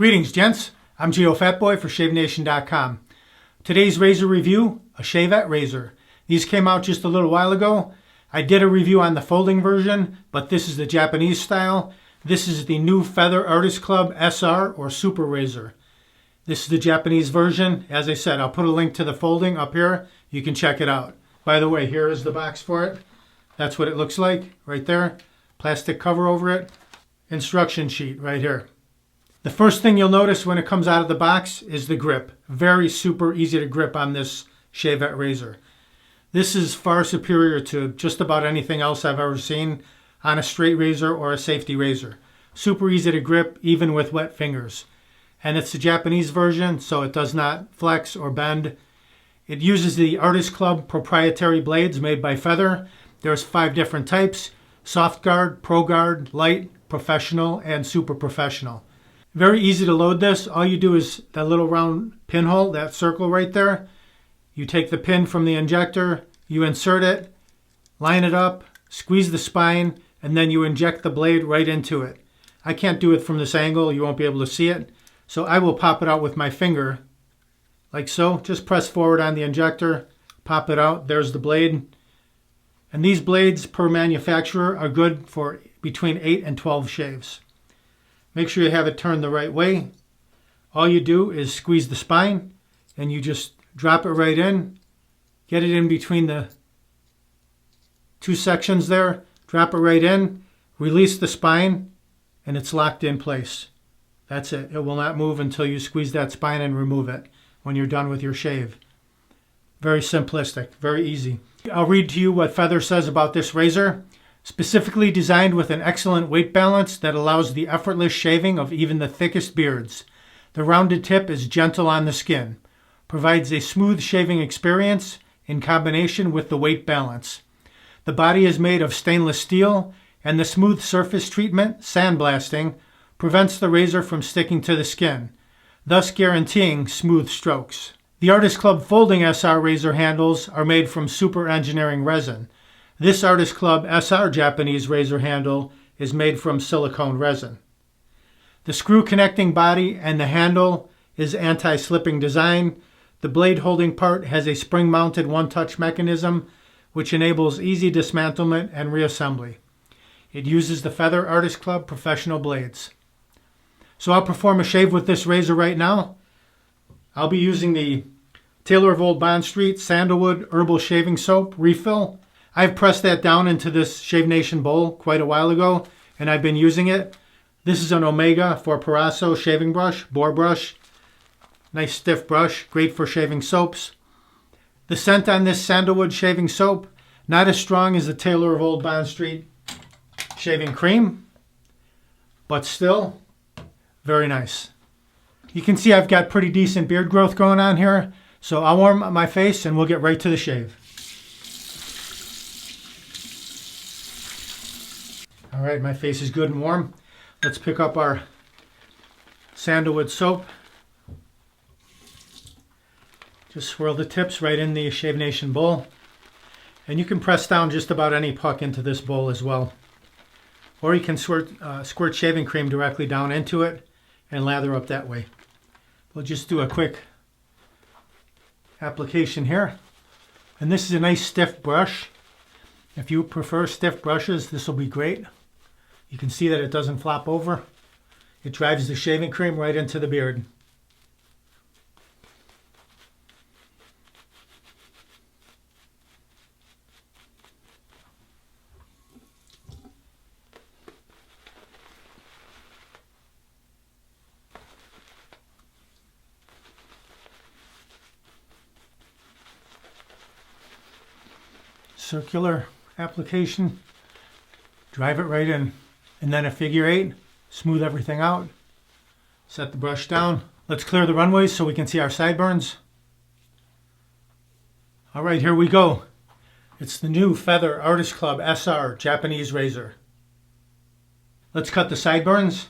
Greetings, gents. I'm Geofatboy for ShaveNation.com. Today's razor review, a Shavette razor. These came out just a little while ago. I did a review on the folding version, but this is the Japanese style. This is the new Feather Artist Club SR or Super Razor. This is the Japanese version. As I said, I'll put a link to the folding up here. You can check it out. By the way, here is the box for it. That's what it looks like right there. Plastic cover over it. Instruction sheet right here. The first thing you'll notice when it comes out of the box is the grip. Very super easy to grip on this Shavette razor. This is far superior to just about anything else I've ever seen on a straight razor or a safety razor. Super easy to grip even with wet fingers. And it's the Japanese version, so it does not flex or bend. It uses the Artist Club proprietary blades made by Feather. There's 5 different types: Soft Guard, Pro Guard, Light, Professional, and Super Professional. Very easy to load this. All you do is that little round pinhole, that circle right there. You take the pin from the injector, you insert it, line it up, squeeze the spine, and then you inject the blade right into it. I can't do it from this angle. You won't be able to see it. So I will pop it out with my finger, like so. Just press forward on the injector, pop it out. There's the blade. And these blades per manufacturer are good for between 8 and 12 shaves. Make sure you have it turned the right way. All you do is squeeze the spine and you just drop it right in. Get it in between the 2 sections there. Drop it right in. Release the spine and it's locked in place. That's it. It will not move until you squeeze that spine and remove it when you're done with your shave. Very simplistic, very easy. I'll read to you what Feather says about this razor. Specifically designed with an excellent weight balance that allows the effortless shaving of even the thickest beards. The rounded tip is gentle on the skin, provides a smooth shaving experience in combination with the weight balance. The body is made of stainless steel, and the smooth surface treatment, sandblasting, prevents the razor from sticking to the skin, thus guaranteeing smooth strokes. The Artist Club Folding SR razor handles are made from super engineering resin. This Artist Club SR Japanese razor handle is made from silicone resin. The screw connecting body and the handle is anti-slipping design. The blade holding part has a spring-mounted one-touch mechanism which enables easy dismantlement and reassembly. It uses the Feather Artist Club professional blades. So I'll perform a shave with this razor right now. I'll be using the Taylor of Old Bond Street Sandalwood Herbal Shaving Soap refill. I've pressed that down into this Shave Nation bowl quite a while ago, and I've been using it. This is an Omega-Proraso shaving brush, boar brush. Nice stiff brush, great for shaving soaps. The scent on this sandalwood shaving soap, not as strong as the Taylor of Old Bond Street shaving cream, but still very nice. You can see I've got pretty decent beard growth going on here, so I'll warm up my face and we'll get right to the shave. All right, my face is good and warm. Let's pick up our sandalwood soap. Just swirl the tips right in the Shave Nation bowl. And you can press down just about any puck into this bowl as well. Or you can squirt shaving cream directly down into it and lather up that way. We'll just do a quick application here. And this is a nice stiff brush. If you prefer stiff brushes, this will be great. You can see that it doesn't flop over. It drives the shaving cream right into the beard. Circular application. Drive it right in. And then a figure 8, smooth everything out. Set the brush down. Let's clear the runways so we can see our sideburns. All right, here we go. It's the new Feather Artist Club SR Japanese razor. Let's cut the sideburns.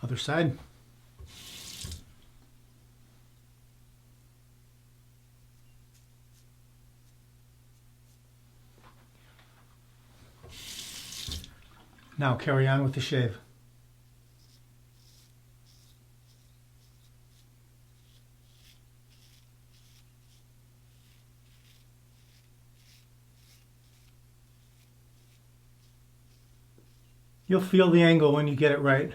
Other side. Now carry on with the shave. You'll feel the angle when you get it right.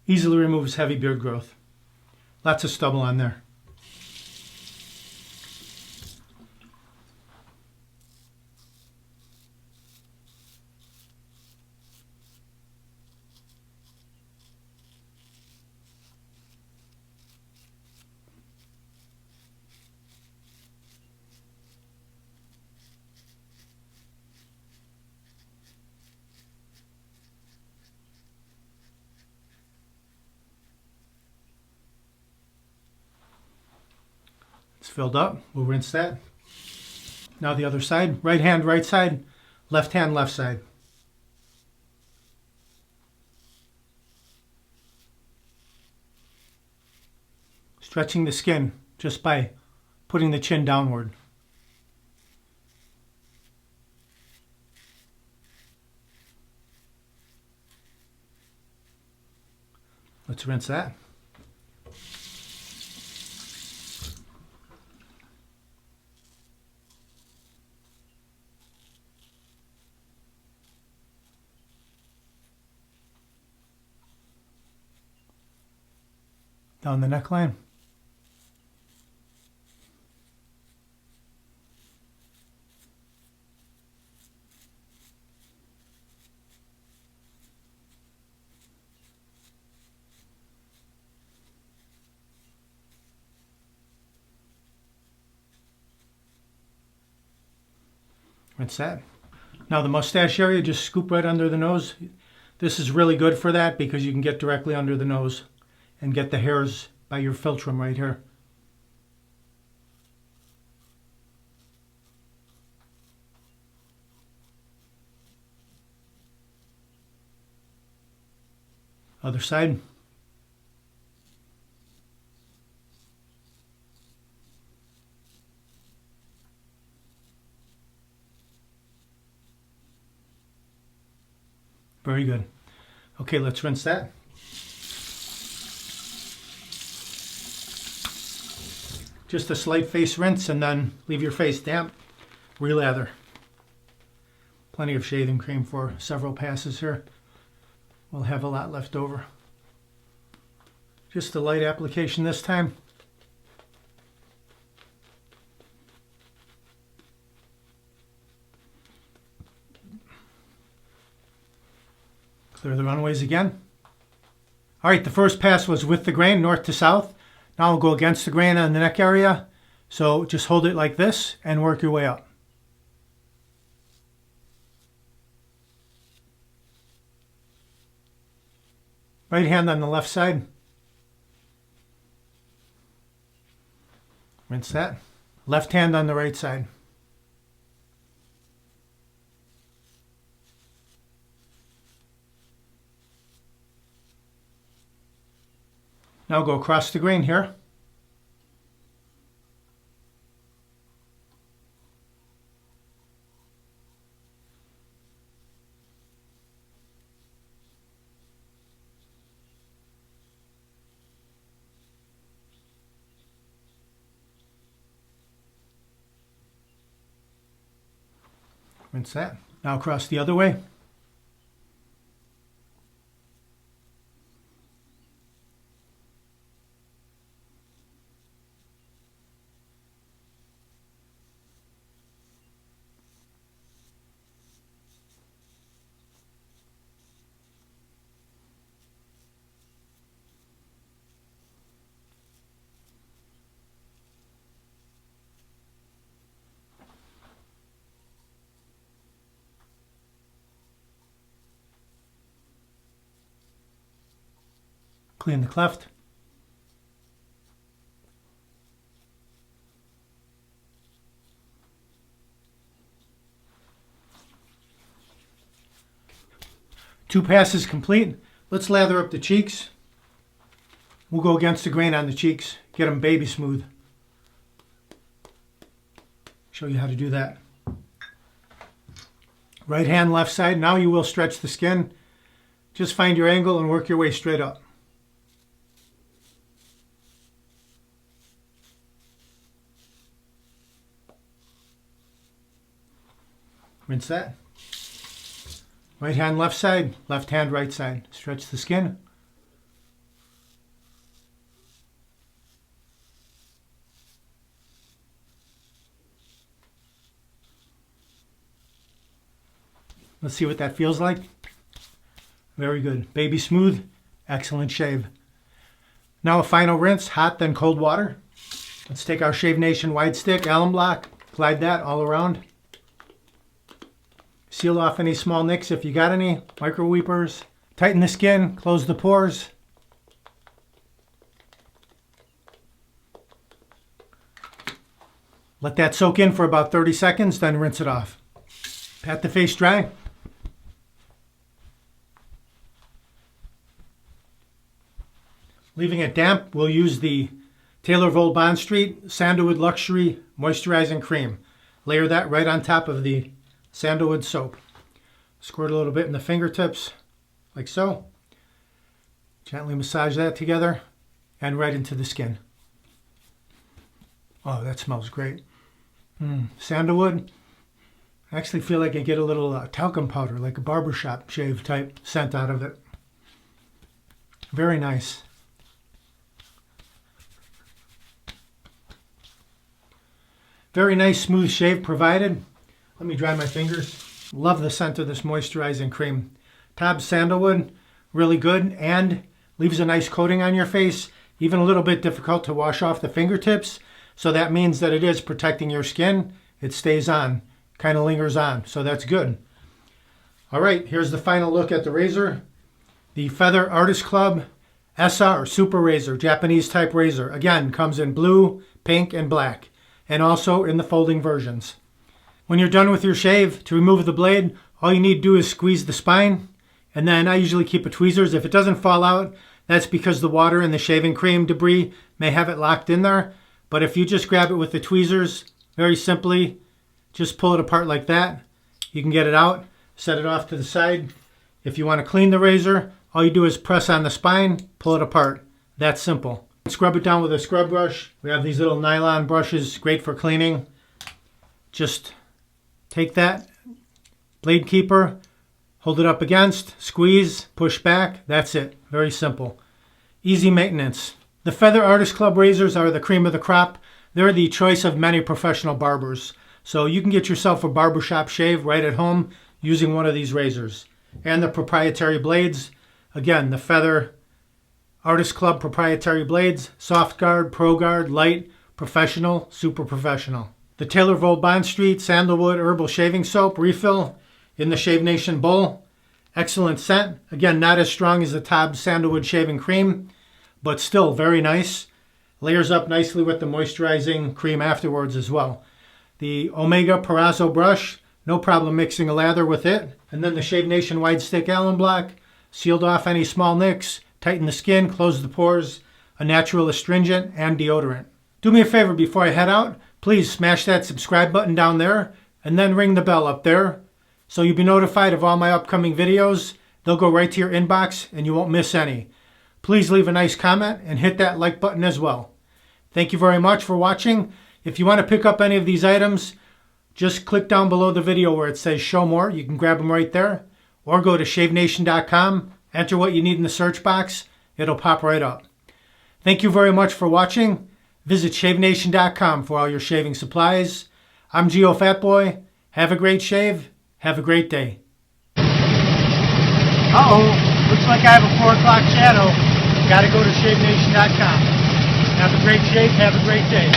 Easily removes heavy beard growth. Lots of stubble on there. It's filled up. We'll rinse that. Now the other side. Right hand, right side. Left hand, left side. Stretching the skin just by putting the chin downward. Let's rinse that. Down the neckline. Rinse that. Now the mustache area, just scoop right under the nose. This is really good for that because you can get directly under the nose and get the hairs by your philtrum right here. Other side. Very good. Okay, let's rinse that. Just a slight face rinse and then leave your face damp. Relather. Plenty of shaving cream for several passes here. We'll have a lot left over. Just a light application this time. Clear the runaways again. All right, the first pass was with the grain, north to south. Now we'll go against the grain on the neck area. So just hold it like this and work your way up. Right hand on the left side. Rinse that. Left hand on the right side. Now go across the grain here. Rinse that. Now across the other way. Clean the cleft. Two passes complete. Let's lather up the cheeks. We'll go against the grain on the cheeks. Get them baby smooth. Show you how to do that. Right hand, left side. Now you will stretch the skin. Just find your angle and work your way straight up. Rinse that. Right hand, left side. Left hand, right side. Stretch the skin. Let's see what that feels like. Very good. Baby smooth. Excellent shave. Now a final rinse, hot then cold water. Let's take our Shave Nation wide stick, alum block, glide that all around. Seal off any small nicks if you got any, micro weepers. Tighten the skin, close the pores. Let that soak in for about 30 seconds, then rinse it off. Pat the face dry. Leaving it damp, we'll use the Taylor Bond Street Sandalwood Luxury Moisturizing Cream. Layer that right on top of the Sandalwood soap. Squirt a little bit in the fingertips, like so. Gently massage that together and right into the skin. Oh, that smells great. Sandalwood. I actually feel like I get a little talcum powder, like a barbershop shave type scent out of it. Very nice. Very nice smooth shave provided. Let me dry my fingers. Love the scent of this moisturizing cream. TOBS Sandalwood, really good and leaves a nice coating on your face. Even a little bit difficult to wash off the fingertips. So that means that it is protecting your skin. It stays on, kind of lingers on. So that's good. All right, here's the final look at the razor. The Feather Artist Club SR Super Razor, Japanese type razor. Again, comes in blue, pink, and black. And also in the folding versions. When you're done with your shave, to remove the blade, all you need to do is squeeze the spine, and then I usually keep a tweezers. If it doesn't fall out, that's because the water and the shaving cream debris may have it locked in there. But if you just grab it with the tweezers, very simply, just pull it apart like that. You can get it out, set it off to the side. If you want to clean the razor, all you do is press on the spine, pull it apart. That's simple. Scrub it down with a scrub brush. We have these little nylon brushes, great for cleaning. Just take that blade keeper, hold it up against, squeeze, push back. That's it. Very simple. Easy maintenance. The Feather Artist Club razors are the cream of the crop. They're the choice of many professional barbers. So you can get yourself a barbershop shave right at home using one of these razors. And the proprietary blades. Again, the Feather Artist Club proprietary blades, Soft Guard, Pro Guard, Light, Professional, Super Professional. The Taylor Bond Street Sandalwood Herbal Shaving Soap refill in the Shave Nation bowl. Excellent scent. Again, not as strong as the TOBS Sandalwood Shaving Cream, but still very nice. Layers up nicely with the moisturizing cream afterwards as well. The Omega-Proraso Brush, no problem mixing a lather with it. And then the Shave Nation Wide Stick Alum Block, sealed off any small nicks. Tighten the skin, close the pores, a natural astringent and deodorant. Do me a favor before I head out, please smash that subscribe button down there and then ring the bell up there so you'll be notified of all my upcoming videos. They'll go right to your inbox and you won't miss any. Please leave a nice comment and hit that like button as well. Thank you very much for watching. If you want to pick up any of these items, just click down below the video where it says show more. You can grab them right there or go to shavenation.com. Enter what you need in the search box. It'll pop right up. Thank you very much for watching. Visit shavenation.com for all your shaving supplies. I'm Geofatboy. Have a great shave. Have a great day. Uh-oh. Looks like I have a 4 o'clock shadow. Got to go to shavenation.com. Have a great shave. Have a great day.